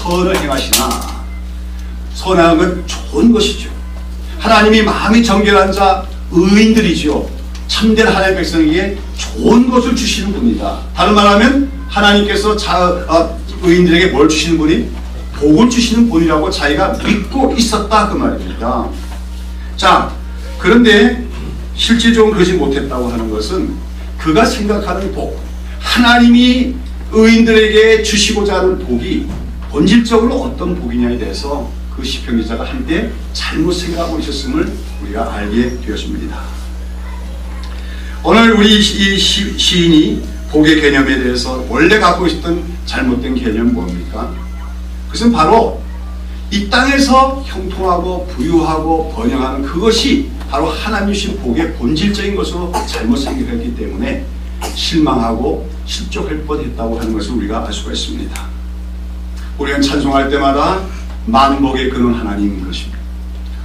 선을 행하시나. 선한 건 좋은 것이죠. 하나님이 마음이 정결한 자, 의인들이죠. 참된 하나님의 백성에게 좋은 것을 주시는 분이다. 다른 말하면 하나님께서 의인들에게 뭘 주시는 분이? 복을 주시는 분이라고 자기가 믿고 있었다, 그 말입니다. 자, 그런데 실질적으로 그러지 못했다고 하는 것은 그가 생각하는 복, 하나님이 의인들에게 주시고자 하는 복이 본질적으로 어떤 복이냐에 대해서 그 시편 기자가 한때 잘못 생각하고 있었음을 우리가 알게 되었습니다. 오늘 우리 이 시인이 복의 개념에 대해서 원래 갖고 있었던 잘못된 개념은 뭡니까? 그것은 바로 이 땅에서 형통하고 부유하고 번영하는 그것이 바로 하나님 주신 복의 본질적인 것으로 잘못 생각했기 때문에 실망하고 실족할 뻔했다고 하는 것을 우리가 알 수가 있습니다. 우리는 찬송할 때마다 많은 복의 근원 하나님인 것입니다.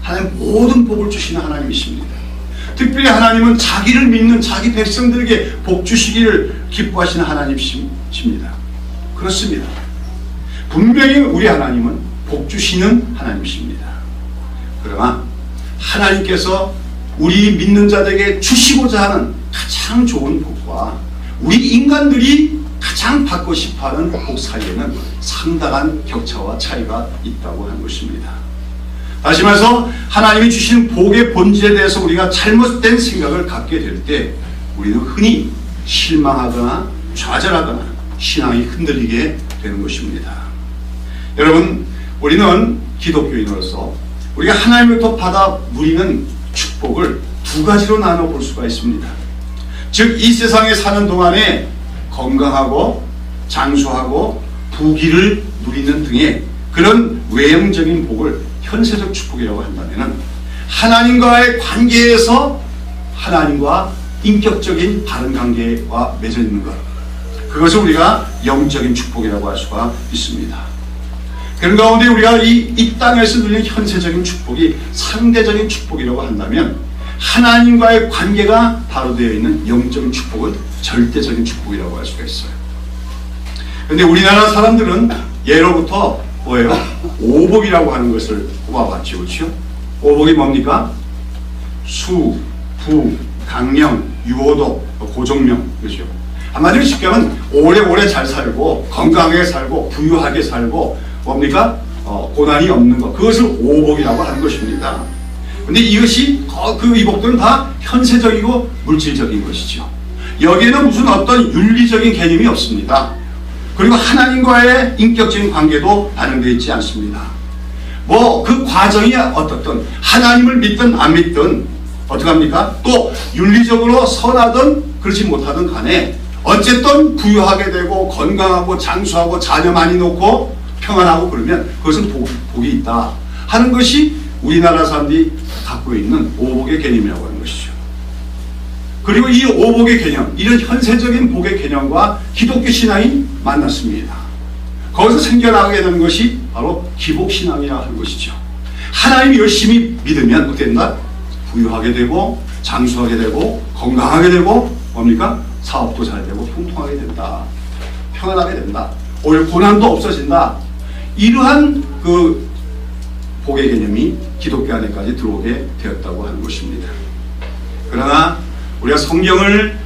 하나님 모든 복을 주시는 하나님이십니다. 특별히 하나님은 자기를 믿는 자기 백성들에게 복 주시기를 기뻐하시는 하나님이십니다. 그렇습니다. 분명히 우리 하나님은 복 주시는 하나님이십니다. 그러나 하나님께서 우리 믿는 자들에게 주시고자 하는 가장 좋은 복과 우리 인간들이 가장 받고 싶어하는 복 사이에는 상당한 격차와 차이가 있다고 하는 것입니다. 다시 말해서 하나님이 주신 복의 본질에 대해서 우리가 잘못된 생각을 갖게 될 때 우리는 흔히 실망하거나 좌절하거나 신앙이 흔들리게 되는 것입니다. 여러분, 우리는 기독교인으로서 우리가 하나님으로부터 받아 누리는 축복을 두 가지로 나눠볼 수가 있습니다. 즉, 이 세상에 사는 동안에 건강하고 장수하고 부귀를 누리는 등의 그런 외형적인 복을 현세적 축복이라고 한다면 하나님과의 관계에서 하나님과 인격적인 바른 관계와 맺어 있는 것, 그것을 우리가 영적인 축복이라고 할 수가 있습니다. 그런 가운데 우리가 이 땅에서 누리는 현세적인 축복이 상대적인 축복이라고 한다면 하나님과의 관계가 바로 되어 있는 영적인 축복은 절대적인 축복이라고 할 수가 있어요. 그런데 우리나라 사람들은 예로부터 뭐예요? 오복이라고 하는 것을 꼽아봤죠. 그렇죠? 오복이 뭡니까? 수, 부, 강령, 유호도, 고종명. 그렇죠? 한마디로 쉽게 하면 오래오래 잘 살고 건강하게 살고 부유하게 살고 뭡니까? 고난이 없는 것, 그것을 오복이라고 하는 것입니다. 근데 이것이 이 복들은 다 현세적이고 물질적인 것이죠. 여기에는 무슨 어떤 윤리적인 개념이 없습니다. 그리고 하나님과의 인격적인 관계도 반영되어 있지 않습니다. 뭐 그 과정이 어떻든 하나님을 믿든 안 믿든 어떡합니까? 또 윤리적으로 선하든 그렇지 못하든 간에 어쨌든 부유하게 되고 건강하고 장수하고 자녀 많이 놓고 평안하고 그러면 그것은 복이 있다 하는 것이 우리나라 사람들이 갖고 있는 오복의 개념이라고 하는 것이죠. 그리고 이 오복의 개념, 이런 현세적인 복의 개념과 기독교 신앙이 만났습니다. 거기서 생겨나게 되는 것이 바로 기복신앙이라 하는 것이죠. 하나님 열심히 믿으면 어떻게 된다? 부유하게 되고 장수하게 되고 건강하게 되고 뭡니까? 사업도 잘 되고 통통하게 된다. 평안하게 된다. 오히려 고난도 없어진다. 이러한 그 복의 개념이 기독교 안에까지 들어오게 되었다고 하는 것입니다. 그러나 우리가 성경을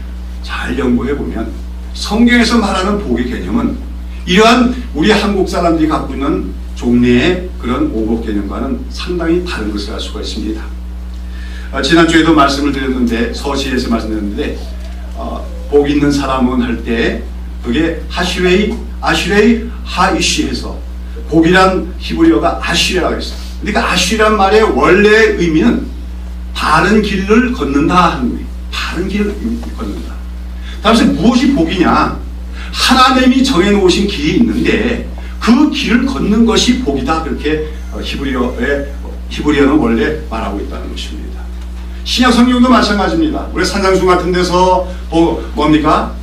잘 연구해 보면 성경에서 말하는 복의 개념은 이러한 우리 한국 사람들이 갖고 있는 종래의 그런 오복 개념과는 상당히 다른 것을 알 수가 있습니다. 지난주에도 말씀을 드렸는데, 서시에서 말씀드렸는데 복 있는 사람은 할 때 그게 아슈레이 하이쉬에서 복이란 히브리어가 아슈라고 했어요. 그러니까 아슈라는 말의 원래 의미는 바른 길을 걷는다 하는 거예요. 바른 길을 걷는다. 다음에 무엇이 복이냐? 하나님이 정해놓으신 길이 있는데 그 길을 걷는 것이 복이다. 그렇게 히브리어는 원래 말하고 있다는 것입니다. 신약 성경도 마찬가지입니다. 우리 산상수 같은 데서 뭡니까?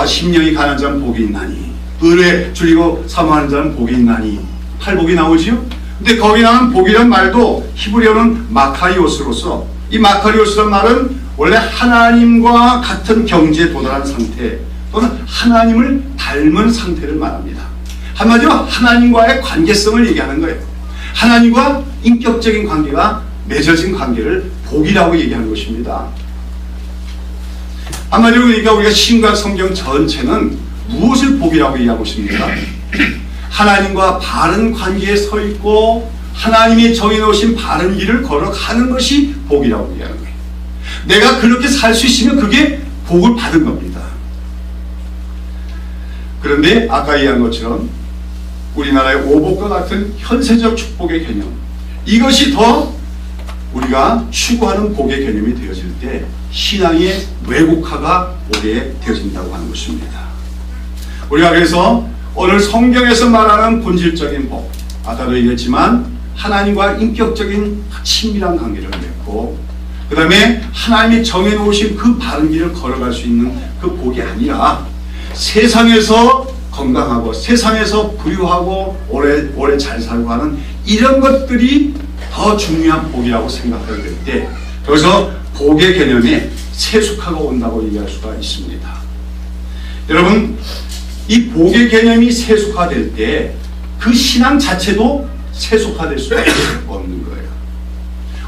심령이 가난한 자는 복이 있나니, 의뢰 줄이고 사모하는 자는 복이 있나니, 팔복이 나오지요? 근데 거기 나오는 복이란 말도 히브리어는 마카리오스로서, 이 마카리오스란 말은 원래 하나님과 같은 경지에 도달한 상태 또는 하나님을 닮은 상태를 말합니다. 한마디로 하나님과의 관계성을 얘기하는 거예요. 하나님과 인격적인 관계가 맺어진 관계를 복이라고 얘기하는 것입니다. 한마디로 그러니까 우리가 신과 성경 전체는 무엇을 복이라고 얘기하고 있습니까? 하나님과 바른 관계에 서 있고 하나님이 정해놓으신 바른 길을 걸어가는 것이 복이라고 얘기하는 거예요. 내가 그렇게 살 수 있으면 그게 복을 받은 겁니다. 그런데 아까 얘기한 것처럼 우리나라의 오복과 같은 현세적 축복의 개념, 이것이 더 우리가 추구하는 복의 개념이 되어질 때 신앙의 왜곡화가 오게 되어진다고 하는 것입니다. 우리가 그래서 오늘 성경에서 말하는 본질적인 복, 아까도 얘기했지만 하나님과 인격적인 친밀한 관계를 맺고 그 다음에 하나님이 정해놓으신 그 바른 길을 걸어갈 수 있는 그 복이 아니라 세상에서 건강하고 세상에서 부유하고 오래 잘 살고 하는 이런 것들이 더 중요한 복이라고 생각할 때 여기서 복의 개념에 세속화가 온다고 얘기할 수가 있습니다. 여러분, 이 복의 개념이 세속화될 때 그 신앙 자체도 세속화될 수가 없는 거예요.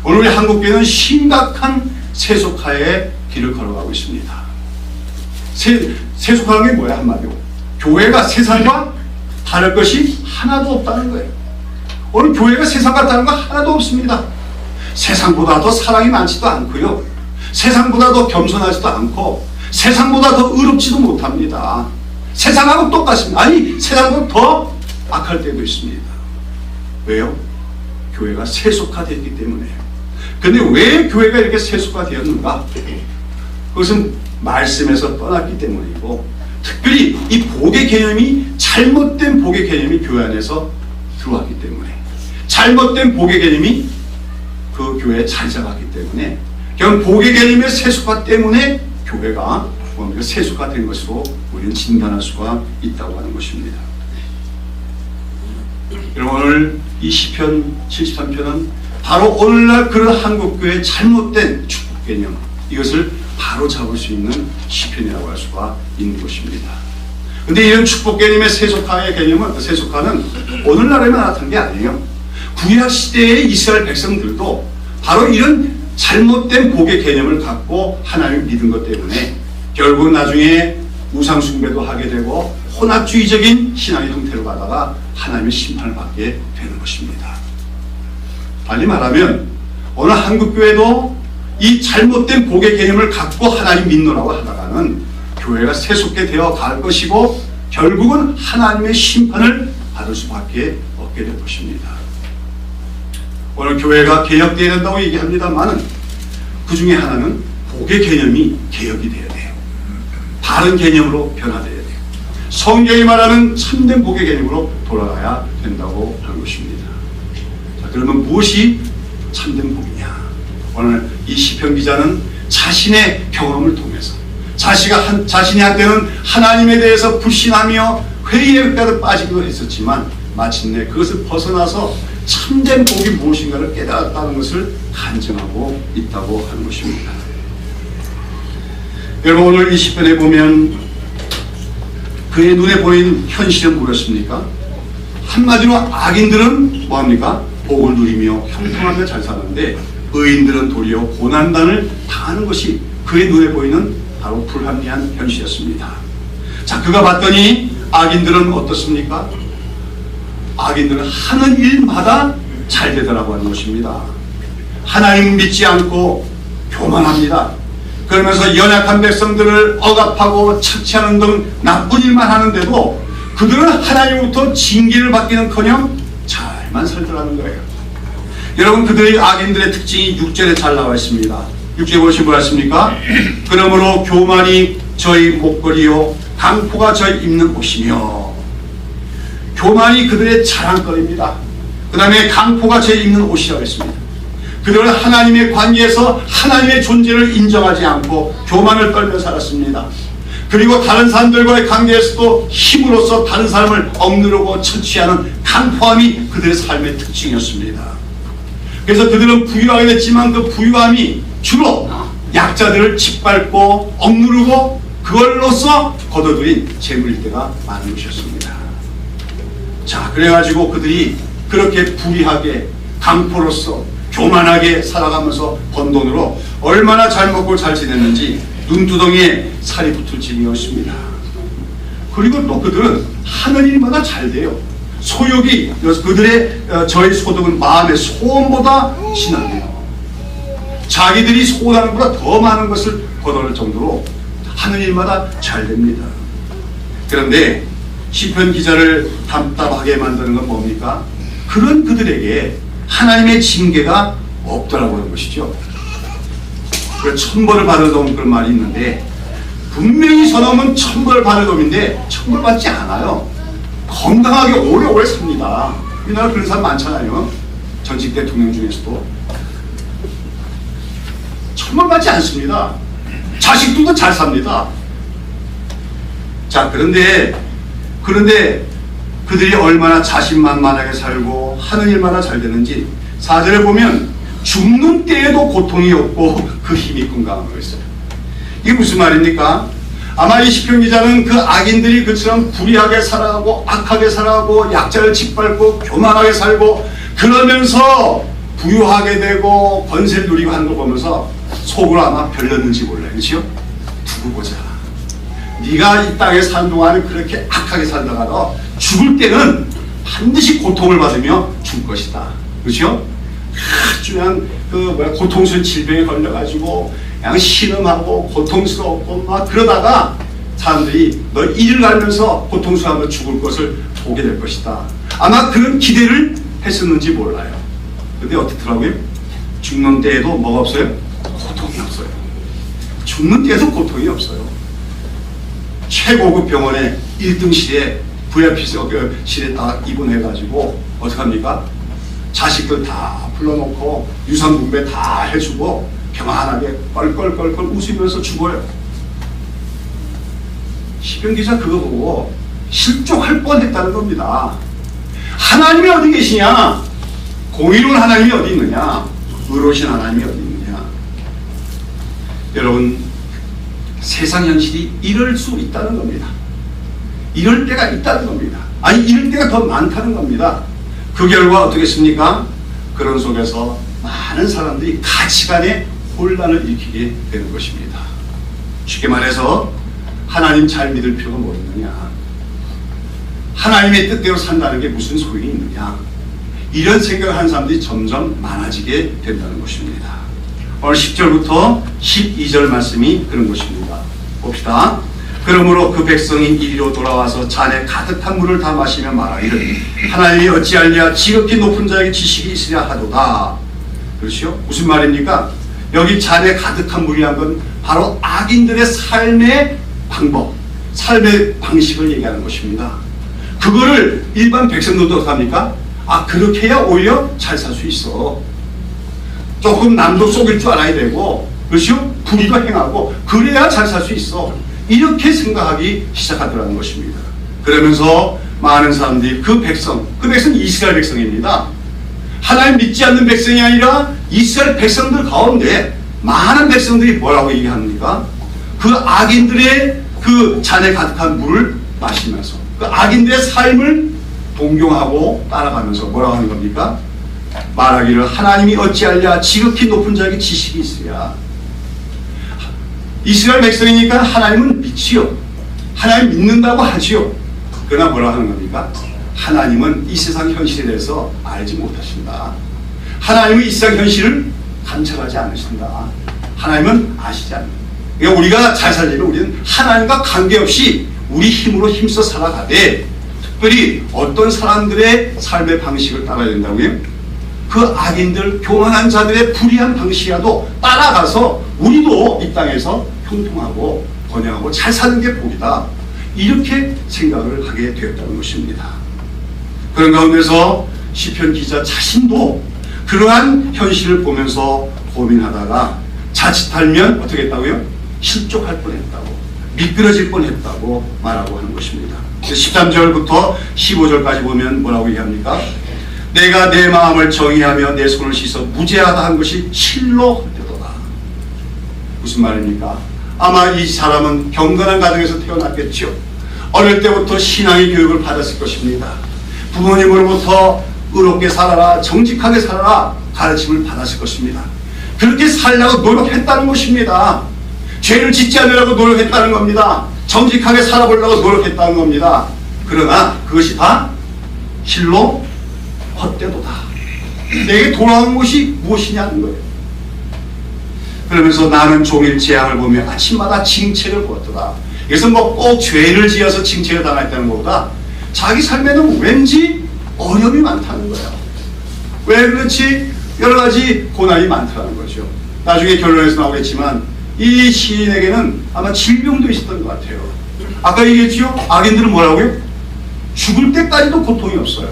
오늘 우리 한국교회는 심각한 세속화의 길을 걸어가고 있습니다. 세속화는 게 뭐야? 한마디로 교회가 세상과 다를 것이 하나도 없다는 거예요. 오늘 교회가 세상과 다른 거 하나도 없습니다. 세상보다 더 사랑이 많지도 않고요, 세상보다 더 겸손하지도 않고 세상보다 더 의롭지도 못합니다. 세상하고 똑같습니다. 아니, 세상보다 더 악할 때도 있습니다. 왜요? 교회가 세속화되었기 때문에요. 근데 왜 교회가 이렇게 세속화되었는가? 그것은 말씀에서 떠났기 때문이고, 특별히 이 복의 개념이 잘못된 복의 개념이 교회 안에서 들어왔기 때문에, 잘못된 복의 개념이 그 교회에 자리 잡았기 때문에, 결국 복의 개념의 세속화 때문에 교회가 세속화된 것으로 우리는 진단할 수가 있다고 하는 것입니다. 여러분, 오늘 이 시편 73편은 바로 오늘날 그런 한국교회의 잘못된 축복 개념, 이것을 바로 잡을 수 있는 시편이라고 할 수가 있는 것입니다. 그런데 이런 축복 개념의 세속화의 개념은, 세속화는 오늘날에만 나타난 게 아니에요. 구약 시대의 이스라엘 백성들도 바로 이런 잘못된 복의 개념을 갖고 하나님을 믿은 것 때문에 결국 나중에 우상숭배도 하게 되고 혼합주의적인 신앙의 형태로 가다가 하나님의 심판을 받게 되는 것입니다. 빨리 말하면 오늘 한국교회도 이 잘못된 복의 개념을 갖고 하나님 믿노라고 하다가는 교회가 세속게 되어 갈 것이고 결국은 하나님의 심판을 받을 수밖에 없게 될 것입니다. 오늘 교회가 개혁되어야 된다고 얘기합니다만은 그 중에 하나는 복의 개념이 개혁이 되어야 돼요. 바른 개념으로 변화되어야 돼요. 성경이 말하는 참된 복의 개념으로 돌아가야 된다고 하는 것입니다. 자, 그러면 무엇이 참된 복이냐? 오늘 이 시편 기자는 자신의 경험을 통해서 자신이 한때는 하나님에 대해서 불신하며 회의에 빠지기도 했었지만 마침내 그것을 벗어나서 참된 복이 무엇인가를 깨달았다는 것을 간증하고 있다고 하는 것입니다. 여러분, 오늘 이 시편에 보면 그의 눈에 보이는 현실은 무엇입니까? 한마디로 악인들은 뭐합니까? 복을 누리며 형통하며 잘 사는데 의인들은 도리어 고난단을 당하는 것이 그의 눈에 보이는 바로 불합리한 현실이었습니다. 자, 그가 봤더니 악인들은 어떻습니까? 악인들은 하는 일마다 잘 되더라고 하는 것입니다. 하나님 믿지 않고 교만합니다. 그러면서 연약한 백성들을 억압하고 착취하는 등 나쁜 일만 하는데도 그들은 하나님으로부터 징계를 받기는커녕 잘만 살더라는 거예요. 여러분, 그들의 악인들의 특징이 6절에 잘 나와 있습니다. 6절에 보시면 뭐였습니까? 그러므로 교만이 저희 목걸이요 강포가 저희 입는 옷이며, 교만이 그들의 자랑거리입니다. 그 다음에 강포가 저희 입는 옷이라고 했습니다. 그들은 하나님의 관계에서 하나님의 존재를 인정하지 않고 교만을 떨며 살았습니다. 그리고 다른 사람들과의 관계에서도 힘으로써 다른 사람을 억누르고 처치하는 강포함이 그들의 삶의 특징이었습니다. 그래서 그들은 부유하게 됐지만 그 부유함이 주로 약자들을 짓밟고 억누르고 그걸로써 거둬들인 재물일 때가 많은 것이었습니다. 자, 그래가지고 그들이 그렇게 불의하게 강포로서 교만하게 살아가면서 번 돈으로 얼마나 잘 먹고 잘 지냈는지 눈두덩이에 살이 붙을 지경이었습니다. 그리고 또 그들은 하는 일마다 잘 돼요. 소욕이 그들의 저희 소득은 마음의 소원보다 진하네요. 자기들이 소원하는 것보다 더 많은 것을 거둬낼 정도로 하는 일마다 잘 됩니다. 그런데 시편 기자를 답답하게 만드는 건 뭡니까? 그런 그들에게 하나님의 징계가 없더라고 하는 것이죠. 천벌을 받을 놈 그런 말이 있는데 분명히 저놈은 천벌을 받을 놈인데 천벌 받지 않아요. 건강하게 오래오래 삽니다. 우리나라 그런 사람 많잖아요. 전직 대통령 중에서도 천벌 받지 않습니다. 자식들도 잘 삽니다. 자, 그런데 그들이 얼마나 자신만만하게 살고 하는 일마다 잘 되는지 4절에 보면 죽는 때에도 고통이 없고 그 힘이 건강한 거였어요. 이게 무슨 말입니까? 아마 이 시편 기자는 그 악인들이 그처럼 불의하게 살아가고 악하게 살아가고 약자를 짓밟고 교만하게 살고 그러면서 부유하게 되고 권세를 누리고 하는 걸 보면서 속으로 아마 별렀는지 몰라요. 그렇죠? 두고 보자. 네가 이 땅에 사는 동안은 그렇게 악하게 살다가도 죽을 때는 반드시 고통을 받으며 죽을 것이다. 그렇죠? 아주 그냥 고통스러운 질병에 걸려가지고 그냥 신음하고 고통스럽고 막 그러다가 사람들이 너 이를 갈면서 고통스러워하며 죽을 것을 보게 될 것이다. 아마 그런 기대를 했었는지 몰라요. 근데 어떻더라고요? 죽는 때에도 뭐가 없어요? 고통이 없어요. 죽는 때에도 고통이 없어요. 최고급 병원에 1등실에 VIP실에 딱 입원해가지고 어떡합니까? 자식들 다 불러놓고 유산분배 다 해주고 평안하게 껄껄껄껄 웃으면서 죽어요. 시편 기자 그거 보고 실족할 뻔했다는 겁니다. 하나님이 어디 계시냐? 공의로운 하나님이 어디 있느냐? 의로우신 하나님이 어디 있느냐? 여러분, 세상 현실이 이럴 수 있다는 겁니다. 이럴 때가 있다는 겁니다. 아니, 이럴 때가 더 많다는 겁니다. 그 결과 어떻겠습니까? 그런 속에서 많은 사람들이 가치관에 혼란을 일으키게 되는 것입니다. 쉽게 말해서 하나님 잘 믿을 필요가 뭐 있느냐? 하나님의 뜻대로 산다는 게 무슨 소용이 있느냐? 이런 생각을 하는 사람들이 점점 많아지게 된다는 것입니다. 오늘 10절부터 12절 말씀이 그런 것입니다. 봅시다. 그러므로 그 백성이 이리로 돌아와서 잔에 가득한 물을 다 마시며 말하기를 하나님이 어찌하랴 지극히 높은 자에게 지식이 있으랴 하도다. 그렇죠? 무슨 말입니까? 여기 잔에 가득한 물이란 건 바로 악인들의 삶의 방법, 삶의 방식을 얘기하는 것입니다. 그거를 일반 백성들도 어떡합니까? 아, 그렇게 해야 오히려 잘 살 수 있어. 조금 남도 속일 줄 알아야 되고, 그렇죠? 불의도 행하고 그래야 잘 살 수 있어. 이렇게 생각하기 시작하더라는 것입니다. 그러면서 많은 사람들이 그 백성은 이스라엘 백성입니다. 하나님 믿지 않는 백성이 아니라 이스라엘 백성들 가운데 많은 백성들이 뭐라고 얘기합니까? 그 악인들의 그 잔에 가득한 물을 마시면서 그 악인들의 삶을 동경하고 따라가면서 뭐라고 하는 겁니까? 말하기를 하나님이 어찌하랴 지극히 높은 자에게 지식이 있으랴. 이스라엘 백성이니까 하나님은 믿지요. 하나님 믿는다고 하지요. 그러나 뭐라 하는 겁니까? 하나님은 이 세상 현실에 대해서 알지 못하신다. 하나님은 이 세상 현실을 관찰하지 않으신다. 하나님은 아시지 않는다. 그러니까 우리가 잘 살려면 우리는 하나님과 관계없이 우리 힘으로 힘써 살아가되 특별히 어떤 사람들의 삶의 방식을 따라야 된다고요? 그 악인들, 교만한 자들의 불의한 방식이라도 따라가서 우리도 이 땅에서 형통하고 번영하고 잘 사는 게 복이다. 이렇게 생각을 하게 되었다는 것입니다. 그런 가운데서 시편 기자 자신도 그러한 현실을 보면서 고민하다가 자칫하면 어떻게 했다고요? 실족할 뻔했다고, 미끄러질 뻔했다고 말하고 하는 것입니다. 13절부터 15절까지 보면 뭐라고 얘기합니까? 내가 내 마음을 정의하며 내 손을 씻어 무죄하다 한 것이 실로 헛되도다. 무슨 말입니까? 아마 이 사람은 경건한 가정에서 태어났겠죠. 어릴 때부터 신앙의 교육을 받았을 것입니다. 부모님으로부터 의롭게 살아라, 정직하게 살아라 가르침을 받았을 것입니다. 그렇게 살려고 노력했다는 것입니다. 죄를 짓지 않으려고 노력했다는 겁니다. 정직하게 살아보려고 노력했다는 겁니다. 그러나 그것이 다 실로 헛되도다. 내게 돌아온 것이 무엇이냐는 거예요. 그러면서 나는 종일 재앙을 보며 아침마다 징책을 보았더라. 그래서 뭐 꼭 죄를 지어서 징책을 당했다는 것보다 자기 삶에는 왠지 어려움이 많다는 거예요. 왜 그렇지? 여러 가지 고난이 많다는 거죠. 나중에 결론에서 나오겠지만 이 시인에게는 아마 질병도 있었던 것 같아요. 아까 얘기했지요? 악인들은 뭐라고요? 죽을 때까지도 고통이 없어요.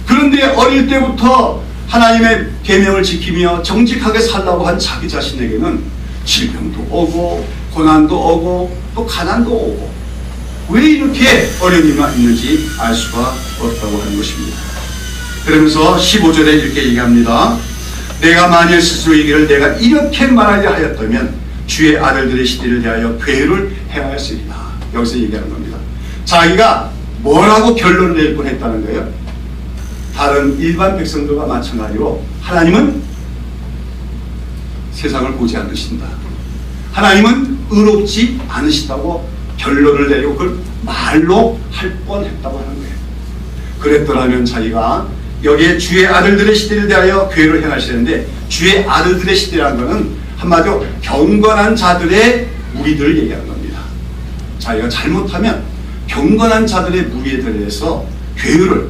그런데 어릴 때부터 하나님의 계명을 지키며 정직하게 살라고 한 자기 자신에게는 질병도 오고 고난도 오고 또 가난도 오고 왜 이렇게 어려움이 있는지 알 수가 없다고 하는 것입니다. 그러면서 15절에 이렇게 얘기합니다. 내가 만일 스스로 이기를 내가 이렇게 말하려 하였다면 주의 아들들의 시대를 대하여 괴를 행하였으리라. 여기서 얘기하는 겁니다. 자기가 뭐라고 결론을 낼 뻔했다는 거예요. 다른 일반 백성들과 마찬가지로 하나님은 세상을 보지 않으신다. 하나님은 의롭지 않으시다고 결론을 내리고 그걸 말로 할 뻔했다고 하는 거예요. 그랬더라면 자기가 여기에 주의 아들들의 시대를 대하여 괴를 행하시는데 주의 아들들의 시대라는 것은 한마디로 경건한 자들의 무리들을 얘기하는 겁니다. 자기가 잘못하면 경건한 자들의 무리에 대해서 괴를